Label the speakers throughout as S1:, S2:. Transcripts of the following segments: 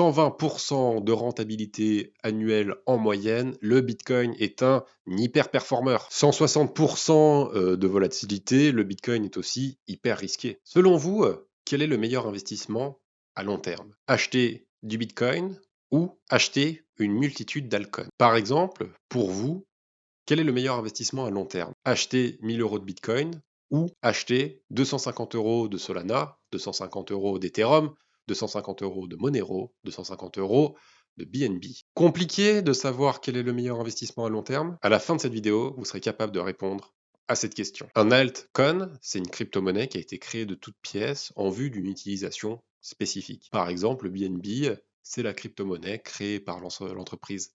S1: 120% de rentabilité annuelle en moyenne, le Bitcoin est un hyper performeur. 160% de volatilité, le Bitcoin est aussi hyper risqué. Selon vous, quel est le meilleur investissement à long terme? Acheter du Bitcoin ou acheter une multitude d'altcoins? Par exemple, pour vous, quel est le meilleur investissement à long terme? Acheter 1000 euros de Bitcoin ou acheter 250 euros de Solana, 250 euros d'Ethereum, 250 euros de Monero, 250 euros de BNB. Compliqué de savoir quel est le meilleur investissement à long terme? À la fin de cette vidéo, vous serez capable de répondre à cette question. Un altcoin, c'est une crypto-monnaie qui a été créée de toutes pièces en vue d'une utilisation spécifique. Par exemple, le BNB, c'est la crypto-monnaie créée par l'entreprise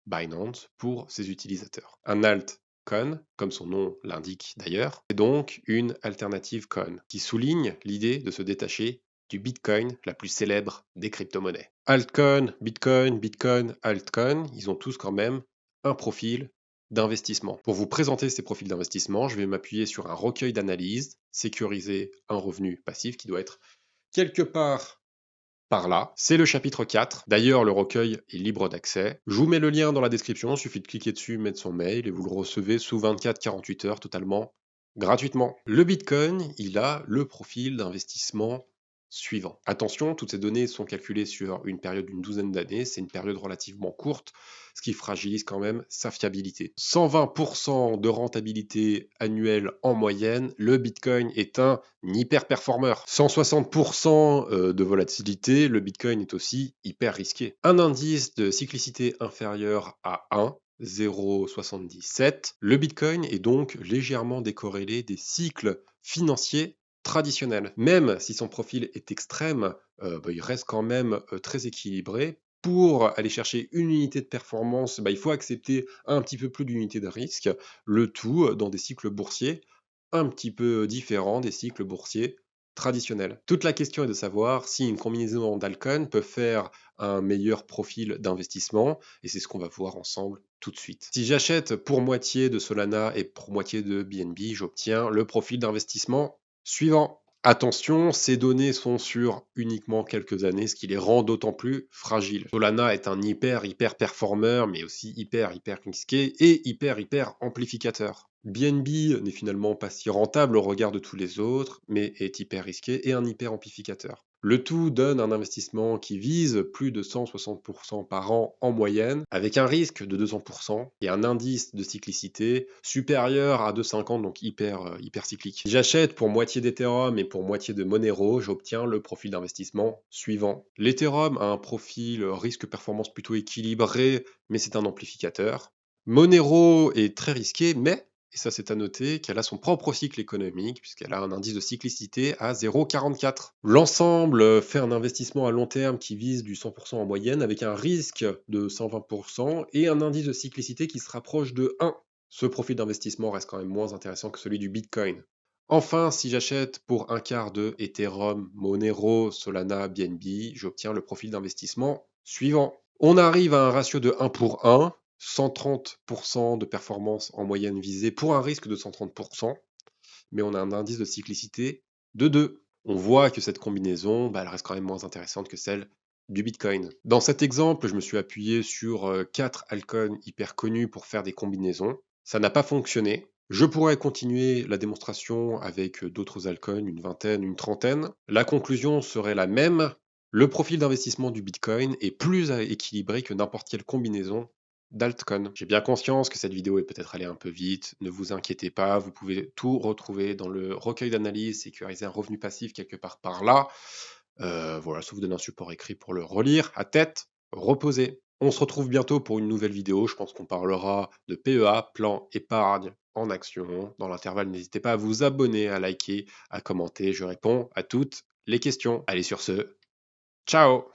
S1: Binance pour ses utilisateurs. Un altcoin, comme son nom l'indique d'ailleurs, c'est donc une alternative coin qui souligne l'idée de se détacher du Bitcoin, la plus célèbre des crypto-monnaies. Altcoin, Bitcoin, altcoin, ils ont tous quand même un profil d'investissement. Pour vous présenter ces profils d'investissement, je vais m'appuyer sur un recueil d'analyses, sécuriser un revenu passif qui doit être quelque part par là. C'est le chapitre 4. D'ailleurs, le recueil est libre d'accès. Je vous mets le lien dans la description, il suffit de cliquer dessus, mettre son mail et vous le recevez sous 24-48 heures totalement gratuitement. Le Bitcoin, il a le profil d'investissement suivant. Attention, toutes ces données sont calculées sur une période d'une douzaine d'années, c'est une période relativement courte, ce qui fragilise quand même sa fiabilité. 120% de rentabilité annuelle en moyenne, le Bitcoin est un hyper performeur. 160% de volatilité, le Bitcoin est aussi hyper risqué. Un indice de cyclicité inférieur à 1, 0,77. Le Bitcoin est donc légèrement décorrélé des cycles financiers traditionnels. Même si son profil est extrême, il reste quand même très équilibré. Pour aller chercher une unité de performance, il faut accepter un petit peu plus d'unité de risque, le tout dans des cycles boursiers un petit peu différents des cycles boursiers traditionnels. Toute la question est de savoir si une combinaison d'altcoins peut faire un meilleur profil d'investissement, et c'est ce qu'on va voir ensemble tout de suite. Si j'achète pour moitié de Solana et pour moitié de BNB, j'obtiens le profil d'investissement suivant. Attention, ces données sont sur uniquement quelques années, ce qui les rend d'autant plus fragiles. Solana est un hyper performeur, mais aussi hyper risqué et hyper amplificateur. BNB n'est finalement pas si rentable au regard de tous les autres, mais est hyper risqué et un hyper amplificateur. Le tout donne un investissement qui vise plus de 160% par an en moyenne, avec un risque de 200% et un indice de cyclicité supérieur à 2,50, donc hyper cyclique. Si j'achète pour moitié d'Ethereum et pour moitié de Monero, j'obtiens le profil d'investissement suivant. L'Ethereum a un profil risque-performance plutôt équilibré, mais c'est un amplificateur. Monero est très risqué, mais et ça c'est à noter, qu'elle a son propre cycle économique, puisqu'elle a un indice de cyclicité à 0,44. L'ensemble fait un investissement à long terme qui vise du 100% en moyenne, avec un risque de 120% et un indice de cyclicité qui se rapproche de 1. Ce profil d'investissement reste quand même moins intéressant que celui du Bitcoin. Enfin, si j'achète pour un quart de Ethereum, Monero, Solana, BNB, j'obtiens le profil d'investissement suivant. On arrive à un ratio de 1 pour 1, 130% de performance en moyenne visée pour un risque de 130%, mais on a un indice de cyclicité de 2. On voit que cette combinaison, elle reste quand même moins intéressante que celle du Bitcoin. Dans cet exemple, je me suis appuyé sur 4 altcoins hyper connus pour faire des combinaisons. Ça n'a pas fonctionné. Je pourrais continuer la démonstration avec d'autres altcoins, une vingtaine, une trentaine. La conclusion serait la même. Le profil d'investissement du Bitcoin est plus équilibré que n'importe quelle combinaison d'altcoins. J'ai bien conscience que cette vidéo est peut-être allée un peu vite, ne vous inquiétez pas, vous pouvez tout retrouver dans le recueil d'analyse, sécuriser un revenu passif quelque part par là. Voilà, ça vous donne un support écrit pour le relire à tête reposée. On se retrouve bientôt pour une nouvelle vidéo, je pense qu'on parlera de PEA, plan épargne en action. Dans l'intervalle, n'hésitez pas à vous abonner, à liker, à commenter, je réponds à toutes les questions. Allez sur ce, ciao!